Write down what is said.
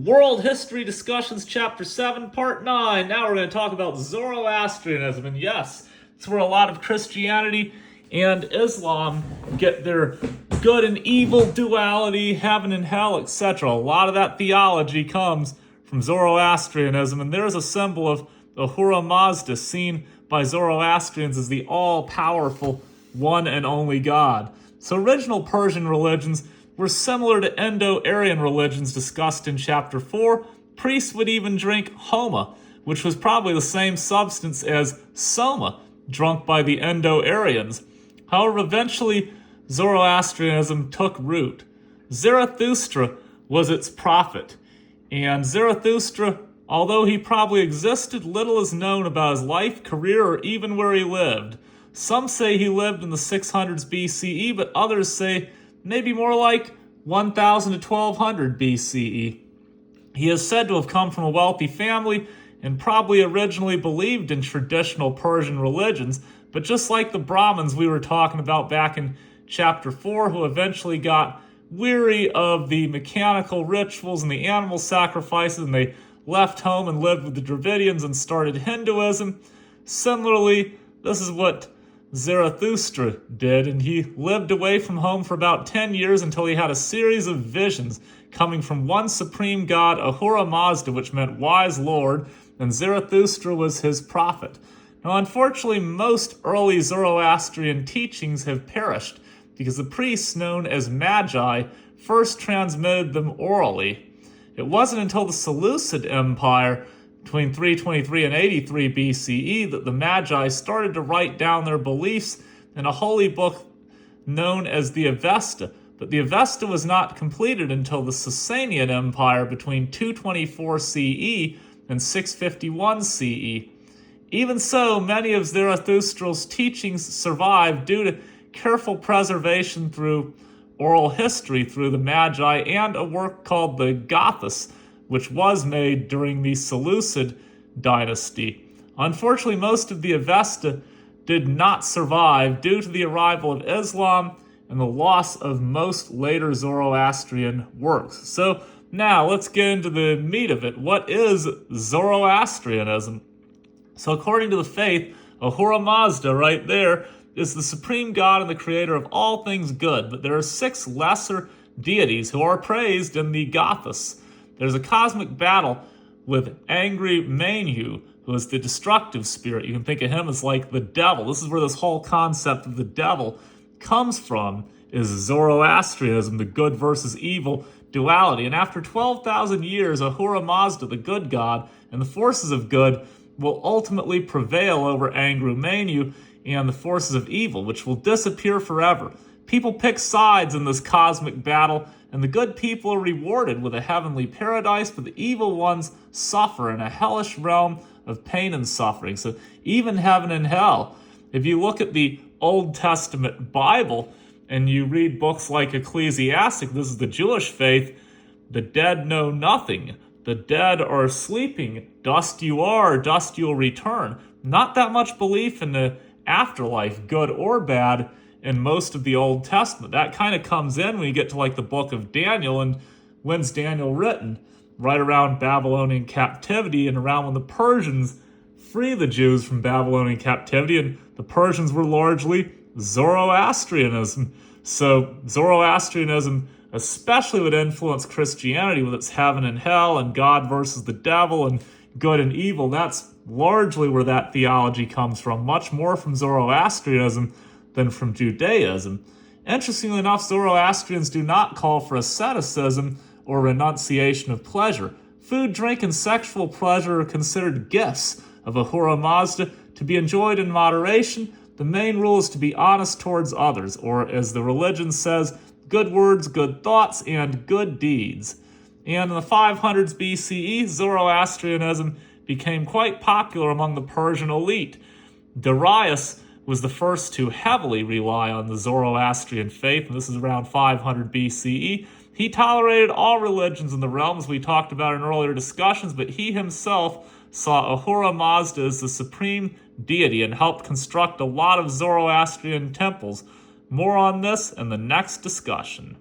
World History Discussions, Chapter 7, Part 9. Now we're going to talk about Zoroastrianism. And yes, it's where a lot of Christianity and Islam get their good and evil duality, heaven and hell, etc. A lot of that theology comes from Zoroastrianism. And there's a symbol of Ahura Mazda seen by Zoroastrians as the all-powerful one and only God. So original Persian religions were similar to Indo-Aryan religions discussed in Chapter 4. Priests would even drink homa, which was probably the same substance as soma, drunk by the Indo-Aryans. However, eventually Zoroastrianism took root. Zarathustra was its prophet, and Zarathustra, although he probably existed, little is known about his life, career, or even where he lived. Some say he lived in the 600s BCE, but others say maybe more like 1000 to 1200 BCE. He is said to have come from a wealthy family and probably originally believed in traditional Persian religions, but just like the Brahmins we were talking about back in Chapter 4, who eventually got weary of the mechanical rituals and the animal sacrifices, and they left home and lived with the Dravidians and started Hinduism. Similarly, this is what Zarathustra did, and he lived away from home for about 10 years until he had a series of visions coming from one supreme god, Ahura Mazda, which meant wise lord, and Zarathustra was his prophet. Now, unfortunately, most early Zoroastrian teachings have perished because the priests, known as magi, first transmitted them orally. It wasn't until the Seleucid Empire between 323 and 83 BCE that the Magi started to write down their beliefs in a holy book known as the Avesta. But the Avesta was not completed until the Sasanian Empire between 224 CE and 651 CE. Even so, many of Zarathustra's teachings survived due to careful preservation through oral history through the Magi and a work called the Gothas, which was made during the Seleucid dynasty. Unfortunately, most of the Avesta did not survive due to the arrival of Islam and the loss of most later Zoroastrian works. So now let's get into the meat of it. What is Zoroastrianism? So according to the faith, Ahura Mazda right there is the supreme god and the creator of all things good, but there are 6 lesser deities who are praised in the Gothas. There's a cosmic battle with angry Manu, who is the destructive spirit. You can think of him as like the devil. This is where this whole concept of the devil comes from, is Zoroastrianism, the good versus evil duality. And after 12,000 years, Ahura Mazda, the good god, and the forces of good will ultimately prevail over angry Manu and the forces of evil, which will disappear forever. People pick sides in this cosmic battle, and the good people are rewarded with a heavenly paradise, but the evil ones suffer in a hellish realm of pain and suffering. So even heaven and hell. If you look at the Old Testament Bible and you read books like Ecclesiastic, this is the Jewish faith, the dead know nothing. The dead are sleeping. Dust you are, dust you'll return. Not that much belief in the afterlife, good or bad, in most of the Old Testament. That kind of comes in when you get to like the book of Daniel. And when's Daniel written? Right around Babylonian captivity and around when the Persians free the Jews from Babylonian captivity, and the Persians were largely Zoroastrianism. So Zoroastrianism especially would influence Christianity with its heaven and hell and God versus the devil and good and evil. That's largely where that theology comes from, much more from Zoroastrianism than from Judaism. Interestingly enough, Zoroastrians do not call for asceticism or renunciation of pleasure. Food, drink, and sexual pleasure are considered gifts of Ahura Mazda to be enjoyed in moderation. The main rule is to be honest towards others, or as the religion says, good words, good thoughts, and good deeds. And in the 500s BCE, Zoroastrianism became quite popular among the Persian elite. Darius was the first to heavily rely on the Zoroastrian faith, and this is around 500 BCE. He tolerated all religions in the realms we talked about in earlier discussions, but he himself saw Ahura Mazda as the supreme deity and helped construct a lot of Zoroastrian temples. More on this in the next discussion.